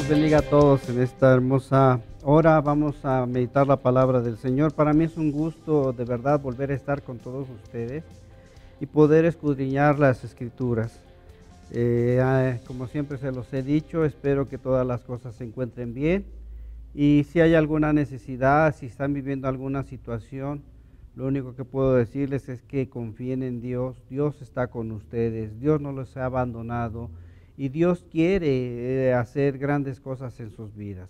los bendiga a todos en esta hermosa hora. Vamos a meditar la palabra del Señor. Para mí es un gusto de verdad volver a estar con todos ustedes y poder escudriñar las Escrituras. Como siempre se los he dicho, espero que todas las cosas se encuentren bien. Y si hay alguna necesidad, si están viviendo alguna situación, lo único que puedo decirles es que confíen en Dios. Dios está con ustedes, Dios no los ha abandonado y Dios quiere hacer grandes cosas en sus vidas.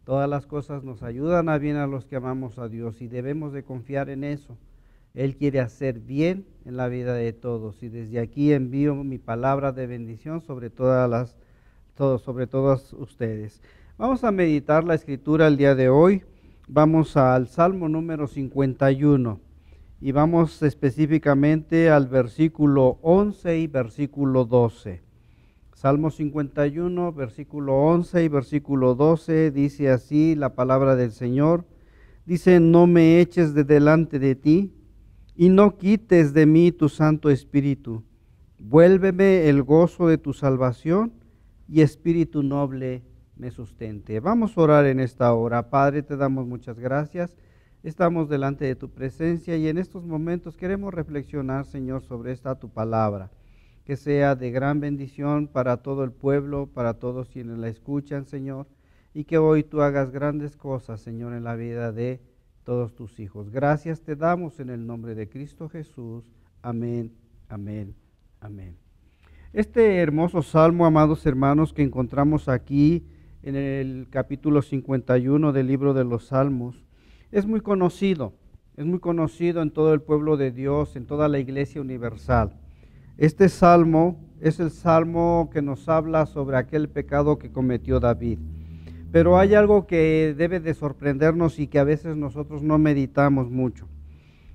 Todas las cosas nos ayudan a bien a los que amamos a Dios y debemos de confiar en eso. Él quiere hacer bien en la vida de todos y desde aquí envío mi palabra de bendición sobre todos ustedes. Vamos a meditar la Escritura el día de hoy. Vamos al Salmo número 51 y vamos específicamente al versículo 11 y versículo 12. Salmo 51, versículo 11 y versículo 12, dice así la palabra del Señor. Dice: no me eches de delante de ti y no quites de mí tu Santo Espíritu. Vuélveme el gozo de tu salvación y espíritu noble me sustente. Vamos a orar en esta hora. Padre, te damos muchas gracias. Estamos delante de tu presencia y en estos momentos queremos reflexionar, Señor, sobre esta tu palabra. Que sea de gran bendición para todo el pueblo, para todos quienes la escuchan, Señor, y que hoy tú hagas grandes cosas, Señor, en la vida de todos tus hijos. Gracias te damos en el nombre de Cristo Jesús. Amén, amén, amén. Este hermoso salmo, amados hermanos, que encontramos aquí en el capítulo 51 del libro de los Salmos, es muy conocido en todo el pueblo de Dios, en toda la iglesia universal. Este salmo es el salmo que nos habla sobre aquel pecado que cometió David. Pero hay algo que debe de sorprendernos y que a veces nosotros no meditamos mucho.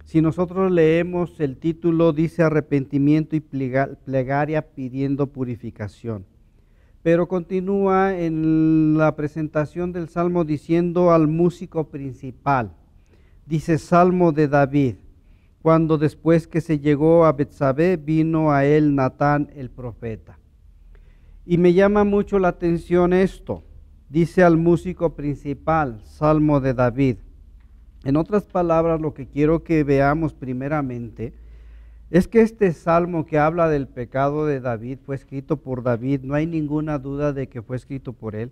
Si nosotros leemos el título, dice arrepentimiento y plegaria pidiendo purificación. Pero continúa en la presentación del salmo diciendo al músico principal. Dice Salmo de David. Cuando después que se llegó a Betsabé, vino a él Natán el profeta. Y me llama mucho la atención esto. Dice al músico principal, Salmo de David. En otras palabras, lo que quiero que veamos primeramente es que este salmo que habla del pecado de David fue escrito por David. No hay ninguna duda de que fue escrito por él.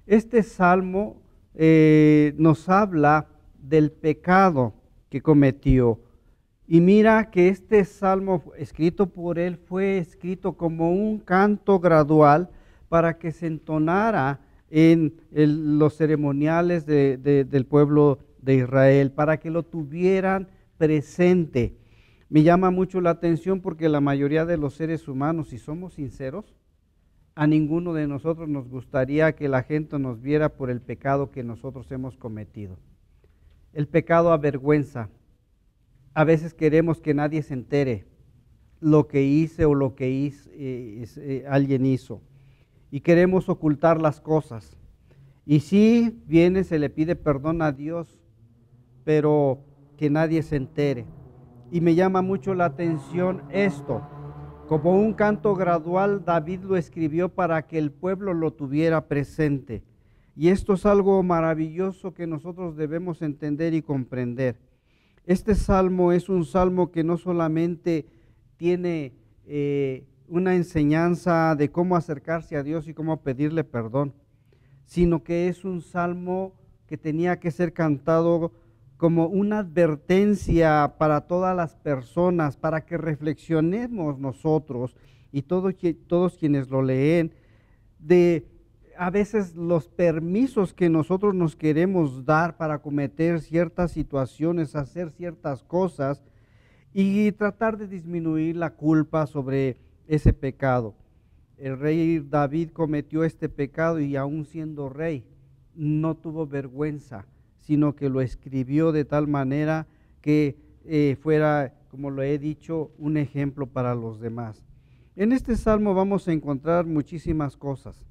Este salmo nos habla del pecado que cometió. Y mira que este salmo escrito por él fue escrito como un canto gradual para que se entonara en los ceremoniales del pueblo de Israel, para que lo tuvieran presente. Me llama mucho la atención porque la mayoría de los seres humanos, si somos sinceros, a ninguno de nosotros nos gustaría que la gente nos viera por el pecado que nosotros hemos cometido. El pecado avergüenza. A veces queremos que nadie se entere lo que hice o lo que alguien hizo. Y queremos ocultar las cosas. Y sí, viene, se le pide perdón a Dios, pero que nadie se entere. Y me llama mucho la atención esto. Como un canto gradual, David lo escribió para que el pueblo lo tuviera presente. Y esto es algo maravilloso que nosotros debemos entender y comprender. Este salmo es un salmo que no solamente tiene una enseñanza de cómo acercarse a Dios y cómo pedirle perdón, sino que es un salmo que tenía que ser cantado como una advertencia para todas las personas, para que reflexionemos nosotros y todos quienes lo leen, de a veces los permisos que nosotros nos queremos dar para cometer ciertas situaciones, hacer ciertas cosas y tratar de disminuir la culpa sobre ese pecado. El rey David cometió este pecado y aún siendo rey no tuvo vergüenza, sino que lo escribió de tal manera que fuera, como lo he dicho, un ejemplo para los demás. En este salmo vamos a encontrar muchísimas cosas.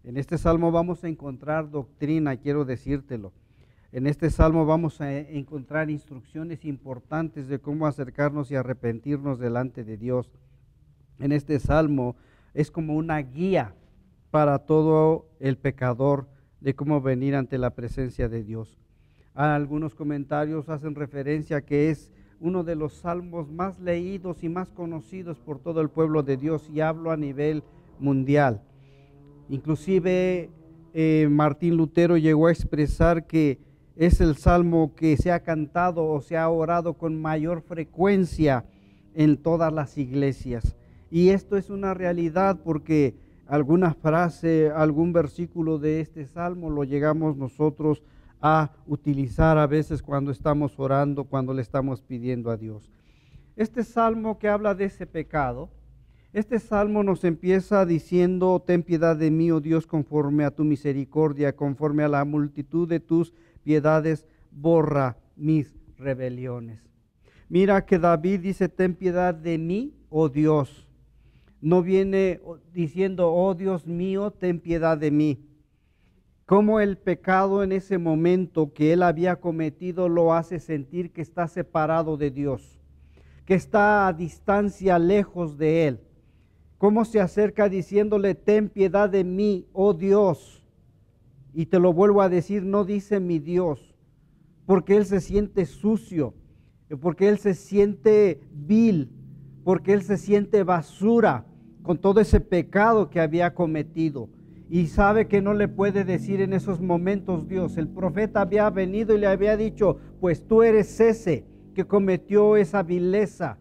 En este salmo vamos a encontrar doctrina, quiero decírtelo. En este salmo vamos a encontrar instrucciones importantes de cómo acercarnos y arrepentirnos delante de Dios. En este salmo es como una guía para todo el pecador de cómo venir ante la presencia de Dios. Algunos comentarios hacen referencia a que es uno de los salmos más leídos y más conocidos por todo el pueblo de Dios, y hablo a nivel mundial. Inclusive Martín Lutero llegó a expresar que es el salmo que se ha cantado o se ha orado con mayor frecuencia en todas las iglesias. Y esto es una realidad porque alguna frase, algún versículo de este salmo lo llegamos nosotros a utilizar a veces cuando estamos orando, cuando le estamos pidiendo a Dios. Este salmo que habla de ese pecado, este salmo nos empieza diciendo: ten piedad de mí, oh Dios, conforme a tu misericordia, conforme a la multitud de tus piedades, borra mis rebeliones. Mira que David dice: ten piedad de mí, oh Dios. No viene diciendo: oh Dios mío, ten piedad de mí. Como el pecado en ese momento que él había cometido lo hace sentir que está separado de Dios, que está a distancia, lejos de él. Cómo se acerca diciéndole: ten piedad de mí, oh Dios. Y te lo vuelvo a decir, no dice mi Dios, porque él se siente sucio, porque él se siente vil, porque él se siente basura con todo ese pecado que había cometido. Y sabe que no le puede decir en esos momentos Dios. El profeta había venido y le había dicho: pues tú eres ese que cometió esa vileza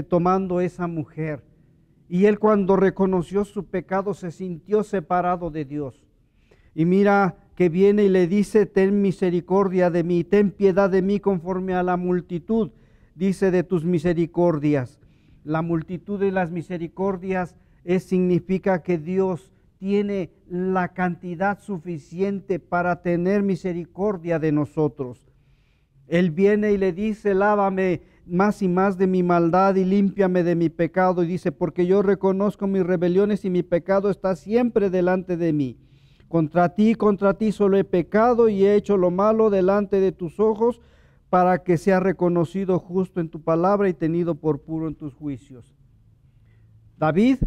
tomando esa mujer. Y él, cuando reconoció su pecado, se sintió separado de Dios. Y mira que viene y le dice: ten misericordia de mí, ten piedad de mí conforme a la multitud, dice, de tus misericordias. La multitud de las misericordias significa que Dios tiene la cantidad suficiente para tener misericordia de nosotros. Él viene y le dice: lávame más y más de mi maldad y límpiame de mi pecado. Y dice: porque yo reconozco mis rebeliones y mi pecado está siempre delante de mí. Contra ti solo he pecado y he hecho lo malo delante de tus ojos, para que sea reconocido justo en tu palabra y tenido por puro en tus juicios. David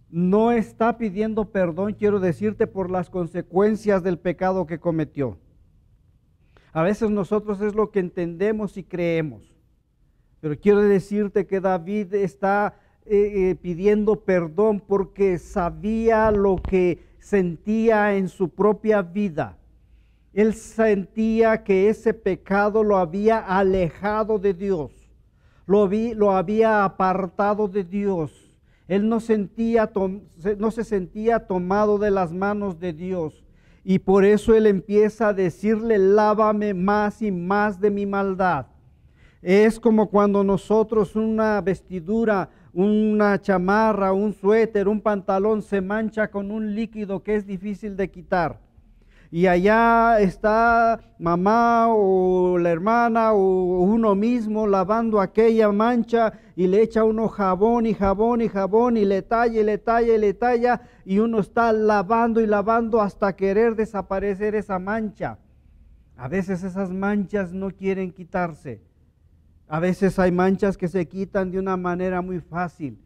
no está pidiendo perdón, quiero decirte, por las consecuencias del pecado que cometió. A veces nosotros es lo que entendemos y creemos, pero quiero decirte que David está pidiendo perdón porque sabía lo que sentía en su propia vida. Él sentía que ese pecado lo había alejado de Dios, lo había apartado de Dios. Él no se sentía tomado de las manos de Dios. Y por eso él empieza a decirle: lávame más y más de mi maldad. Es como cuando nosotros una vestidura, una chamarra, un suéter, un pantalón se mancha con un líquido que es difícil de quitar. Y allá está mamá o la hermana o uno mismo lavando aquella mancha y le echa uno jabón y jabón y jabón y le talla y le talla y le talla, y uno está lavando y lavando hasta querer desaparecer esa mancha. A veces esas manchas no quieren quitarse. A veces hay manchas que se quitan de una manera muy fácil.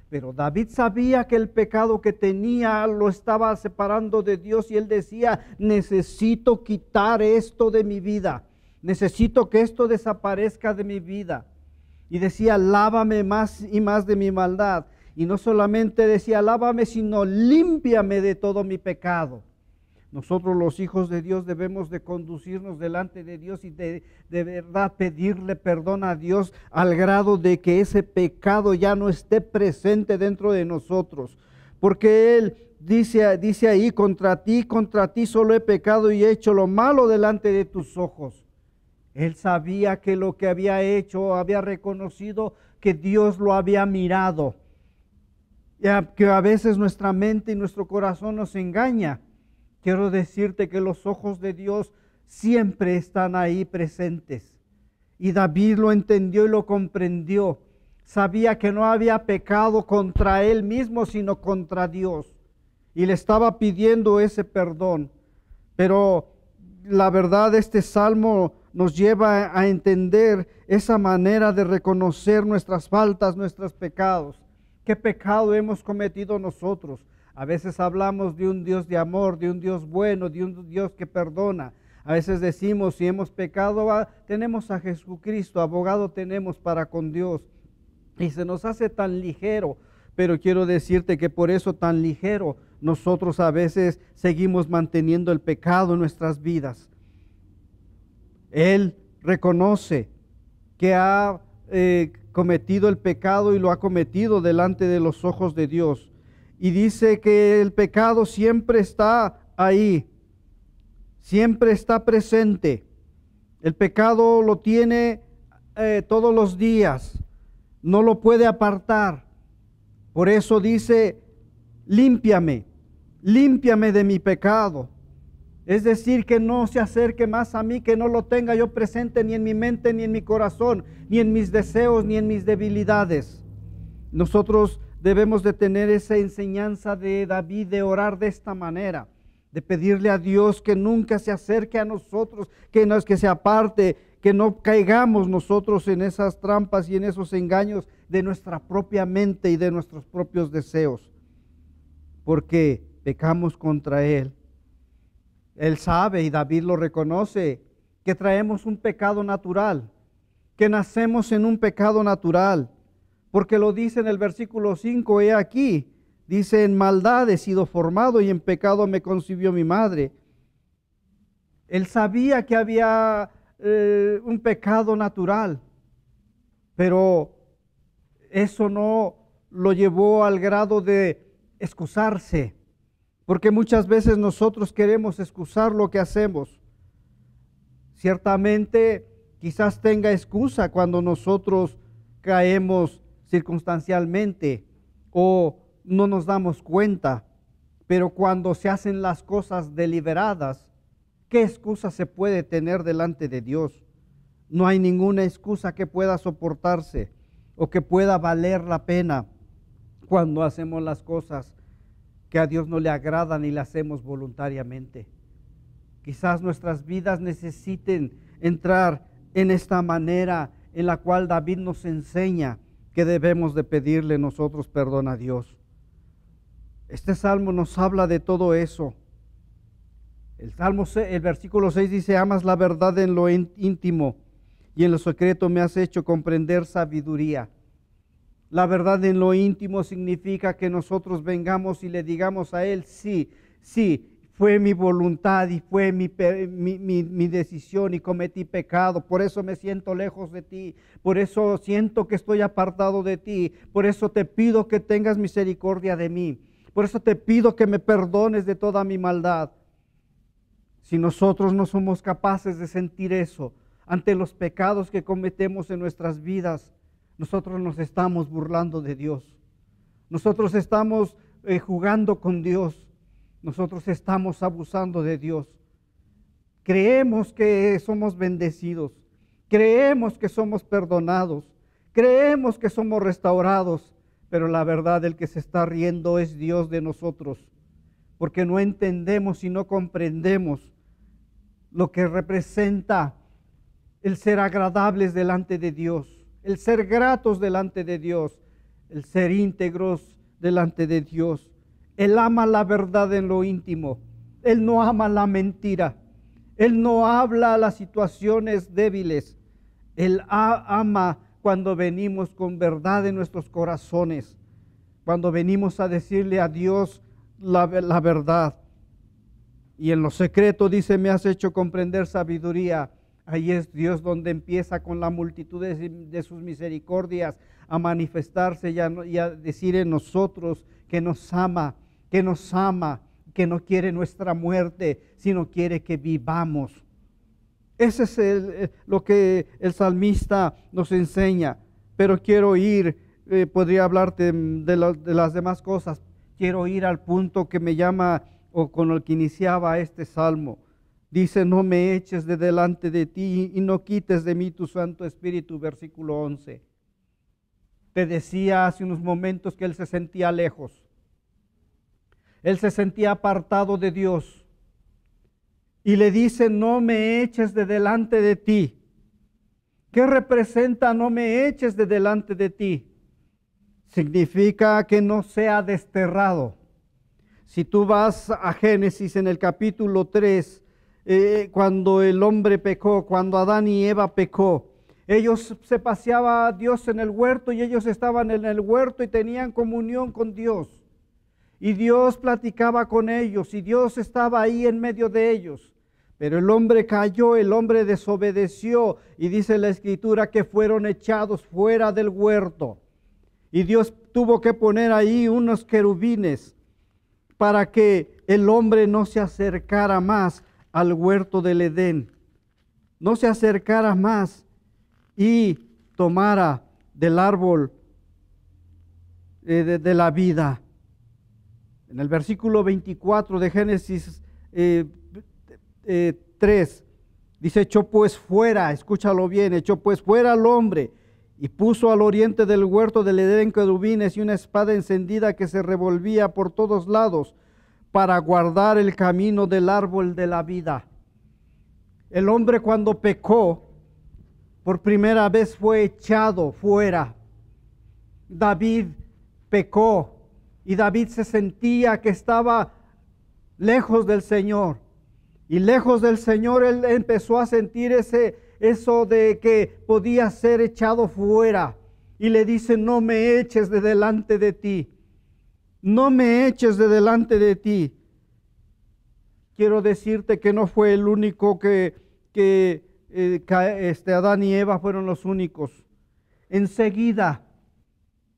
Pero David sabía que el pecado que tenía lo estaba separando de Dios, y él decía: necesito quitar esto de mi vida, necesito que esto desaparezca de mi vida. Y decía: lávame más y más de mi maldad. Y no solamente decía: lávame, sino límpiame de todo mi pecado. Nosotros, los hijos de Dios, debemos de conducirnos delante de Dios y de verdad pedirle perdón a Dios al grado de que ese pecado ya no esté presente dentro de nosotros. Porque Él dice ahí: contra ti solo he pecado y he hecho lo malo delante de tus ojos. Él sabía que lo que había hecho, había reconocido que Dios lo había mirado. Que a veces nuestra mente y nuestro corazón nos engaña. Quiero decirte que los ojos de Dios siempre están ahí presentes. Y David lo entendió y lo comprendió. Sabía que no había pecado contra él mismo, sino contra Dios. Y le estaba pidiendo ese perdón. Pero la verdad, este salmo nos lleva a entender esa manera de reconocer nuestras faltas, nuestros pecados. ¿Qué pecado hemos cometido nosotros? A veces hablamos de un Dios de amor, de un Dios bueno, de un Dios que perdona. A veces decimos, si hemos pecado, tenemos a Jesucristo, abogado tenemos para con Dios. Y se nos hace tan ligero, pero quiero decirte que por eso tan ligero nosotros a veces seguimos manteniendo el pecado en nuestras vidas. Él reconoce que ha cometido el pecado y lo ha cometido delante de los ojos de Dios. Y dice que el pecado siempre está ahí, siempre está presente. El pecado lo tiene todos los días, no lo puede apartar. Por eso dice, límpiame de mi pecado. Es decir, que no se acerque más a mí, que no lo tenga yo presente ni en mi mente, ni en mi corazón, ni en mis deseos, ni en mis debilidades. Nosotros debemos de tener esa enseñanza de David, de orar de esta manera, de pedirle a Dios que nunca se acerque a nosotros, que se aparte, que no caigamos nosotros en esas trampas y en esos engaños de nuestra propia mente y de nuestros propios deseos, porque pecamos contra Él. Él sabe, y David lo reconoce, que traemos un pecado natural, que nacemos en un pecado natural, porque lo dice en el versículo 5, he aquí, dice, en maldad he sido formado y en pecado me concibió mi madre. Él sabía que había un pecado natural, pero eso no lo llevó al grado de excusarse, porque muchas veces nosotros queremos excusar lo que hacemos. Ciertamente, quizás tenga excusa cuando nosotros caemos circunstancialmente o no nos damos cuenta, pero cuando se hacen las cosas deliberadas, ¿qué excusa se puede tener delante de Dios? No hay ninguna excusa que pueda soportarse o que pueda valer la pena cuando hacemos las cosas que a Dios no le agradan y las hacemos voluntariamente. Quizás nuestras vidas necesiten entrar en esta manera en la cual David nos enseña que debemos de pedirle nosotros perdón a Dios. Este salmo nos habla de todo eso. El versículo 6 dice, amas la verdad en lo íntimo y en lo secreto me has hecho comprender sabiduría. La verdad en lo íntimo significa que nosotros vengamos y le digamos a Él, sí, fue mi voluntad y fue mi decisión y cometí pecado, por eso me siento lejos de ti, por eso siento que estoy apartado de ti, por eso te pido que tengas misericordia de mí, por eso te pido que me perdones de toda mi maldad. Si nosotros no somos capaces de sentir eso ante los pecados que cometemos en nuestras vidas, nosotros nos estamos burlando de Dios. Nosotros estamos jugando con Dios. Nosotros estamos abusando de Dios. Creemos que somos bendecidos. Creemos que somos perdonados. Creemos que somos restaurados. Pero la verdad, el que se está riendo es Dios de nosotros. Porque no entendemos y no comprendemos lo que representa el ser agradables delante de Dios, el ser gratos delante de Dios, el ser íntegros delante de Dios. Él ama la verdad en lo íntimo. Él no ama la mentira. Él no habla las situaciones débiles. Él ama cuando venimos con verdad en nuestros corazones, cuando venimos a decirle a Dios la verdad. Y en lo secreto dice, me has hecho comprender sabiduría. Ahí es Dios donde empieza con la multitud de sus misericordias a manifestarse y a decir en nosotros que nos ama, que no quiere nuestra muerte, sino quiere que vivamos. Ese es lo que el salmista nos enseña. Pero quiero ir, podría hablarte de las demás cosas, quiero ir al punto que me llama o con el que iniciaba este salmo. Dice, no me eches de delante de ti y no quites de mí tu Santo Espíritu, versículo 11. Te decía hace unos momentos que él se sentía lejos. Él se sentía apartado de Dios. Y le dice, no me eches de delante de ti. ¿Qué representa no me eches de delante de ti? Significa que no sea desterrado. Si tú vas a Génesis en el capítulo 3, cuando el hombre pecó, cuando Adán y Eva pecó, ellos se paseaba Dios en el huerto y ellos estaban en el huerto y tenían comunión con Dios. Y Dios platicaba con ellos y Dios estaba ahí en medio de ellos. Pero el hombre cayó, el hombre desobedeció y dice la Escritura que fueron echados fuera del huerto. Y Dios tuvo que poner ahí unos querubines para que el hombre no se acercara más al huerto del Edén. No se acercara más y tomara del árbol de la vida. En el versículo 24 de Génesis 3, dice, echó pues fuera, escúchalo bien, echó pues fuera al hombre y puso al oriente del huerto del Edén querubines y una espada encendida que se revolvía por todos lados para guardar el camino del árbol de la vida. El hombre cuando pecó, por primera vez fue echado fuera. David pecó y David se sentía que estaba lejos del Señor. Y lejos del Señor él empezó a sentir eso de que podía ser echado fuera. Y le dice, no me eches de delante de ti. No me eches de delante de ti. Quiero decirte que no fue el único Adán y Eva fueron los únicos. Enseguida,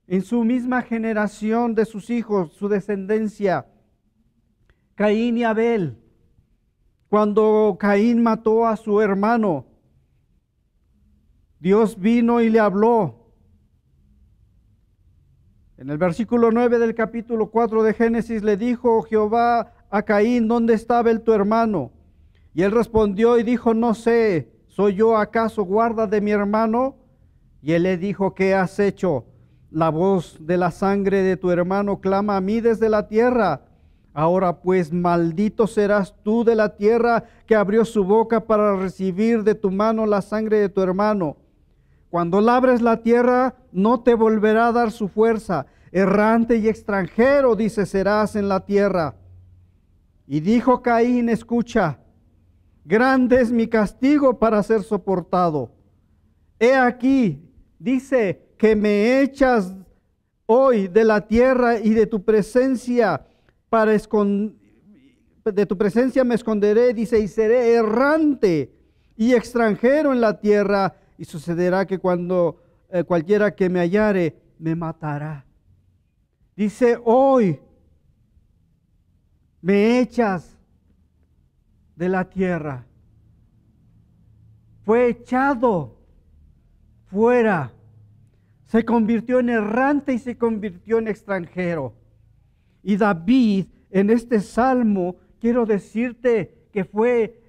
en su misma generación de sus hijos, su descendencia, Caín y Abel, cuando Caín mató a su hermano, Dios vino y le habló. En el versículo 9 del capítulo 4 de Génesis le dijo Jehová a Caín, ¿dónde está Abel tu hermano? Y él respondió y dijo, no sé, ¿soy yo acaso guarda de mi hermano? Y él le dijo, ¿qué has hecho? La voz de la sangre de tu hermano clama a mí desde la tierra. Ahora pues maldito serás tú de la tierra que abrió su boca para recibir de tu mano la sangre de tu hermano. Cuando labres la tierra no te volverá a dar su fuerza. Errante y extranjero, dice, serás en la tierra. Y dijo Caín, escucha, grande es mi castigo para ser soportado. He aquí, dice, que me echas hoy de la tierra y de tu presencia de tu presencia me esconderé, dice, y seré errante y extranjero en la tierra, y sucederá que cuando cualquiera que me hallare me matará. Dice, hoy me echas de la tierra. Fue echado fuera. Se convirtió en errante y se convirtió en extranjero. Y David, en este salmo, quiero decirte que fue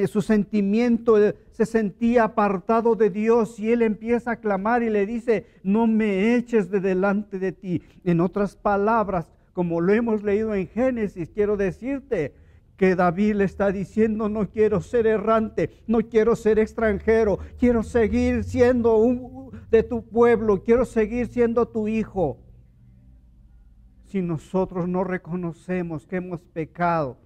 su sentimiento, se sentía apartado de Dios y él empieza a clamar y le dice, no me eches de delante de ti. En otras palabras, como lo hemos leído en Génesis, quiero decirte que David le está diciendo, no quiero ser errante, no quiero ser extranjero, quiero seguir siendo de tu pueblo, quiero seguir siendo tu hijo. Si nosotros no reconocemos que hemos pecado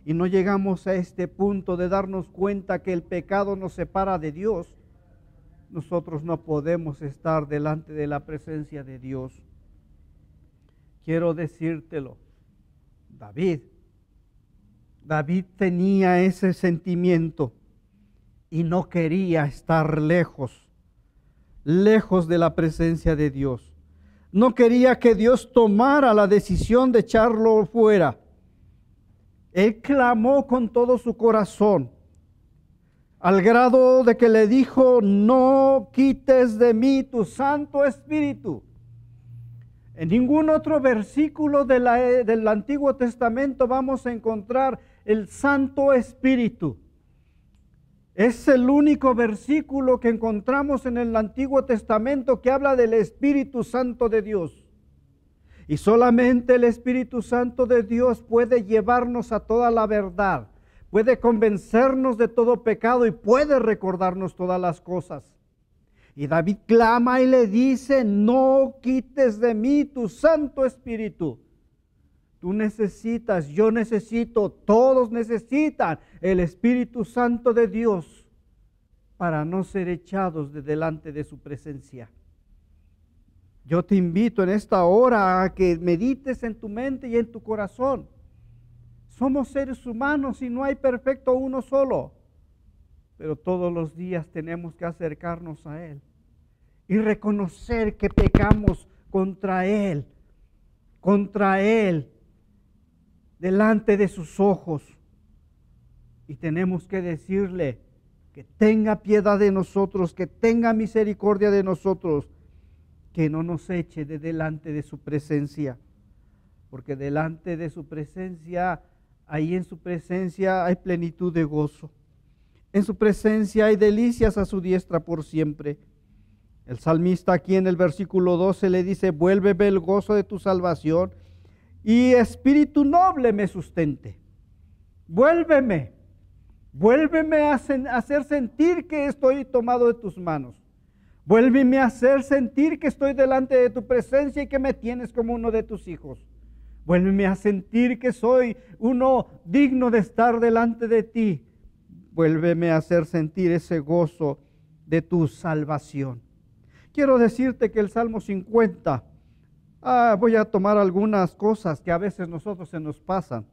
y no llegamos a este punto de darnos cuenta que el pecado nos separa de Dios, nosotros no podemos estar delante de la presencia de Dios. Quiero decírtelo, David tenía ese sentimiento y no quería estar lejos de la presencia de Dios. No quería que Dios tomara la decisión de echarlo fuera. Él clamó con todo su corazón, al grado de que le dijo, no quites de mí tu Santo Espíritu. En ningún otro versículo del Antiguo Testamento vamos a encontrar el Santo Espíritu. Es el único versículo que encontramos en el Antiguo Testamento que habla del Espíritu Santo de Dios. Y solamente el Espíritu Santo de Dios puede llevarnos a toda la verdad, puede convencernos de todo pecado y puede recordarnos todas las cosas. Y David clama y le dice, no quites de mí tu Santo Espíritu. Tú necesitas, yo necesito, todos necesitan el Espíritu Santo de Dios para no ser echados de delante de su presencia. Yo te invito en esta hora a que medites en tu mente y en tu corazón. Somos seres humanos y no hay perfecto uno solo, pero todos los días tenemos que acercarnos a Él y reconocer que pecamos contra Él, delante de sus ojos. Y tenemos que decirle que tenga piedad de nosotros, que tenga misericordia de nosotros, que no nos eche de delante de su presencia, porque delante de su presencia, ahí en su presencia hay plenitud de gozo. En su presencia hay delicias a su diestra por siempre. El salmista aquí en el versículo 12 le dice: vuélveme el gozo de tu salvación y espíritu noble me sustente. Vuélveme a hacer sentir que estoy tomado de tus manos. Vuélveme a hacer sentir que estoy delante de tu presencia y que me tienes como uno de tus hijos. Vuélveme a sentir que soy uno digno de estar delante de ti. Vuélveme a hacer sentir ese gozo de tu salvación. Quiero decirte que el Salmo 50, voy a tomar algunas cosas que a veces nosotros se nos pasan.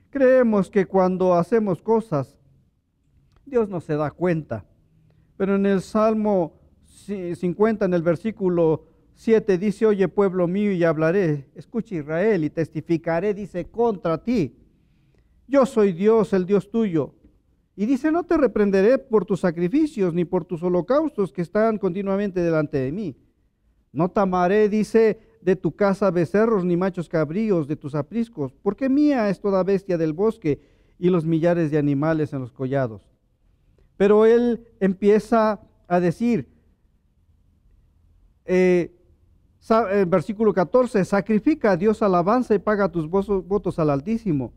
Creemos que cuando hacemos cosas, Dios no se da cuenta. Pero en el Salmo 50, en el versículo 7, dice: oye, pueblo mío, y hablaré, escucha Israel, y testificaré, dice, contra ti. Yo soy Dios, el Dios tuyo. Y dice: no te reprenderé por tus sacrificios, ni por tus holocaustos que están continuamente delante de mí. No tamaré, dice, de tu casa becerros, ni machos cabríos de tus apriscos, porque mía es toda bestia del bosque y los millares de animales en los collados. Pero él empieza a decir, versículo 14, sacrifica a Dios alabanza y paga tus votos al Altísimo.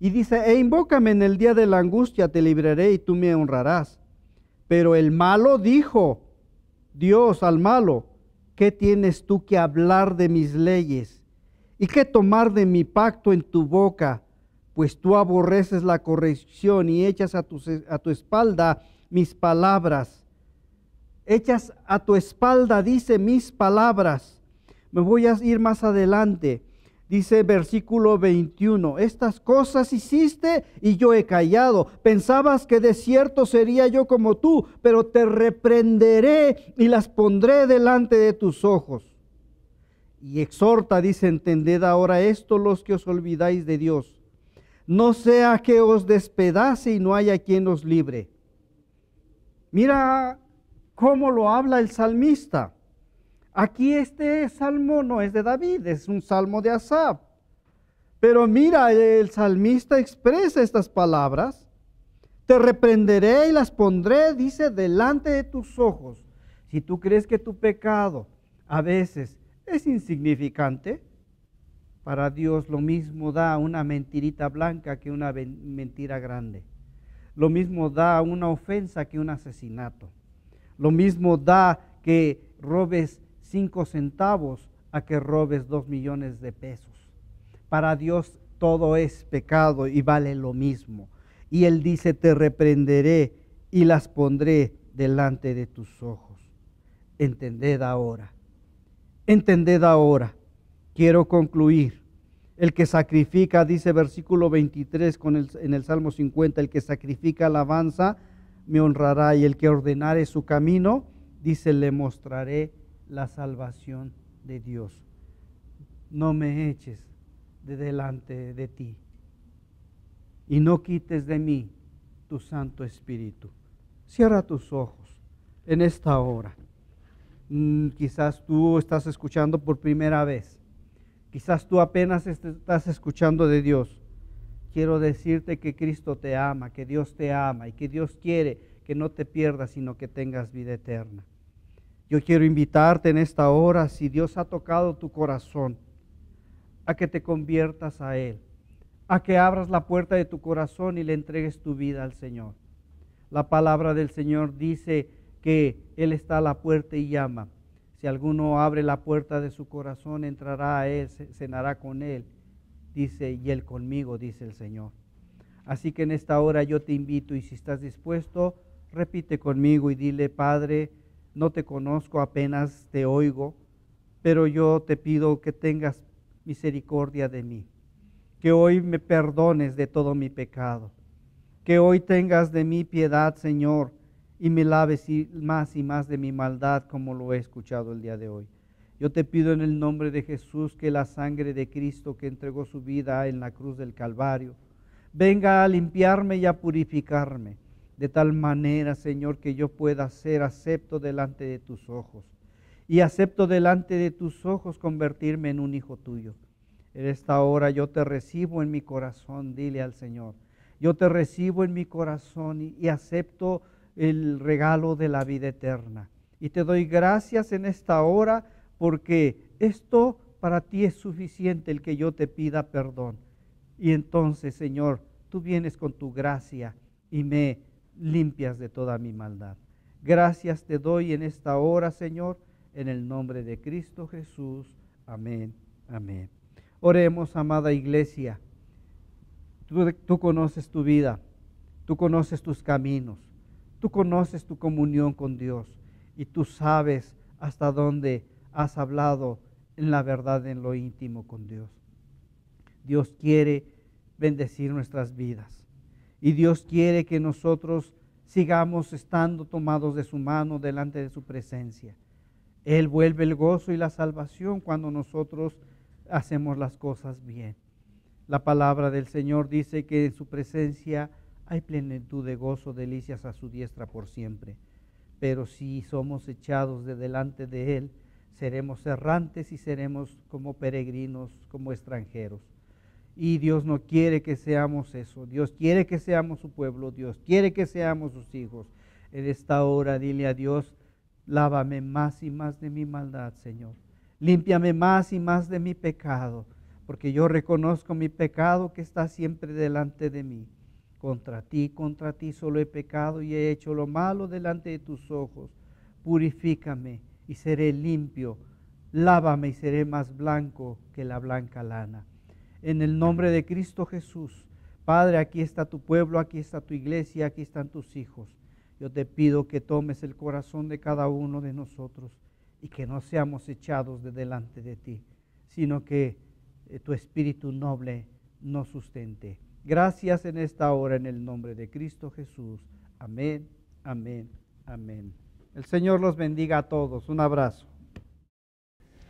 Y dice: e invócame en el día de la angustia, te libraré y tú me honrarás. Pero el malo dijo, Dios al malo: ¿qué tienes tú que hablar de mis leyes? ¿Y qué tomar de mi pacto en tu boca? Pues tú aborreces la corrección y echas a tu espalda mis palabras. Echas a tu espalda, dice, mis palabras. Me voy a ir más adelante. Dice versículo 21, estas cosas hiciste y yo he callado. Pensabas que de cierto sería yo como tú, pero te reprenderé y las pondré delante de tus ojos. Y exhorta, dice, entended ahora esto los que os olvidáis de Dios. No sea que os despedace y no haya quien os libre. Mira cómo lo habla el salmista. Aquí este salmo no es de David, es un salmo de Asaf. Pero mira, el salmista expresa estas palabras. Te reprenderé y las pondré, dice, delante de tus ojos. Si tú crees que tu pecado a veces es insignificante, para Dios lo mismo da una mentirita blanca que una mentira grande. Lo mismo da una ofensa que un asesinato. Lo mismo da que robes 5 centavos a que robes 2 millones de pesos. Para Dios todo es pecado y vale lo mismo. Y Él dice: te reprenderé y las pondré delante de tus ojos. Entended ahora. Entended ahora. Quiero concluir. El que sacrifica, dice versículo 23 en el Salmo 50, el que sacrifica alabanza me honrará, y el que ordenare su camino, dice, le mostraré la salvación de Dios. No me eches de delante de ti y no quites de mí tu Santo Espíritu. Cierra tus ojos en esta hora. Quizás tú estás escuchando por primera vez. Quizás tú apenas estás escuchando de Dios. Quiero decirte que Cristo te ama, que Dios te ama y que Dios quiere que no te pierdas, sino que tengas vida eterna. Yo quiero invitarte en esta hora, si Dios ha tocado tu corazón, a que te conviertas a Él, a que abras la puerta de tu corazón y le entregues tu vida al Señor. La palabra del Señor dice que Él está a la puerta y llama. Si alguno abre la puerta de su corazón, entrará a Él, cenará con Él dice, y Él conmigo, dice el Señor. Así que en esta hora yo te invito, y si estás dispuesto, repite conmigo y dile: Padre, no te conozco, apenas te oigo, pero yo te pido que tengas misericordia de mí, que hoy me perdones de todo mi pecado, que hoy tengas de mí piedad, Señor, y me laves y más de mi maldad, como lo he escuchado el día de hoy. Yo te pido en el nombre de Jesús que la sangre de Cristo, que entregó su vida en la cruz del Calvario, venga a limpiarme y a purificarme, de tal manera, Señor, que yo pueda ser acepto delante de tus ojos. Y acepto delante de tus ojos convertirme en un hijo tuyo. En esta hora yo te recibo en mi corazón, dile al Señor. Yo te recibo en mi corazón y acepto el regalo de la vida eterna. Y te doy gracias en esta hora, porque esto para ti es suficiente, el que yo te pida perdón. Y entonces, Señor, tú vienes con tu gracia y me limpias de toda mi maldad. Gracias te doy en esta hora, Señor, en el nombre de Cristo Jesús. Amén, amén. Oremos, amada iglesia. Tú conoces tu vida, tú conoces tus caminos, tú conoces tu comunión con Dios y tú sabes hasta dónde has hablado en la verdad, en lo íntimo con Dios. Dios quiere bendecir nuestras vidas y Dios quiere que nosotros sigamos estando tomados de su mano delante de su presencia. Él vuelve el gozo y la salvación cuando nosotros hacemos las cosas bien. La palabra del Señor dice que en su presencia hay plenitud de gozo, delicias a su diestra por siempre. Pero si somos echados de delante de Él, seremos errantes y seremos como peregrinos, como extranjeros. Y Dios no quiere que seamos eso. Dios quiere que seamos su pueblo. Dios quiere que seamos sus hijos. En esta hora dile a Dios: lávame más y más de mi maldad, Señor. Límpiame más y más de mi pecado, porque yo reconozco mi pecado que está siempre delante de mí. Contra ti solo he pecado y he hecho lo malo delante de tus ojos. Purifícame y seré limpio. Lávame y seré más blanco que la blanca lana. En el nombre de Cristo Jesús, Padre, aquí está tu pueblo, aquí está tu iglesia, aquí están tus hijos. Yo te pido que tomes el corazón de cada uno de nosotros y que no seamos echados de delante de ti, sino que tu espíritu noble nos sustente. Gracias en esta hora en el nombre de Cristo Jesús. Amén, amén, amén. El Señor los bendiga a todos. Un abrazo.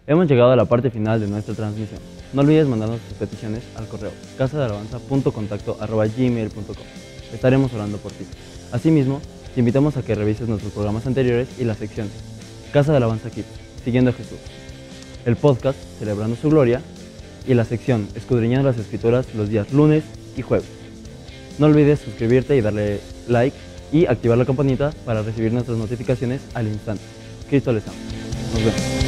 Hemos llegado a la parte final de nuestra transmisión. No olvides mandarnos tus peticiones al correo casadealabanza.contacto@gmail.com. Estaremos orando por ti. Asimismo, te invitamos a que revises nuestros programas anteriores y las secciones Casa de Alabanza Kids, Siguiendo a Jesús, el podcast Celebrando su Gloria y la sección Escudriñando las Escrituras los días lunes y jueves. No olvides suscribirte y darle like y activar la campanita para recibir nuestras notificaciones al instante. Cristo les ama. Nos vemos.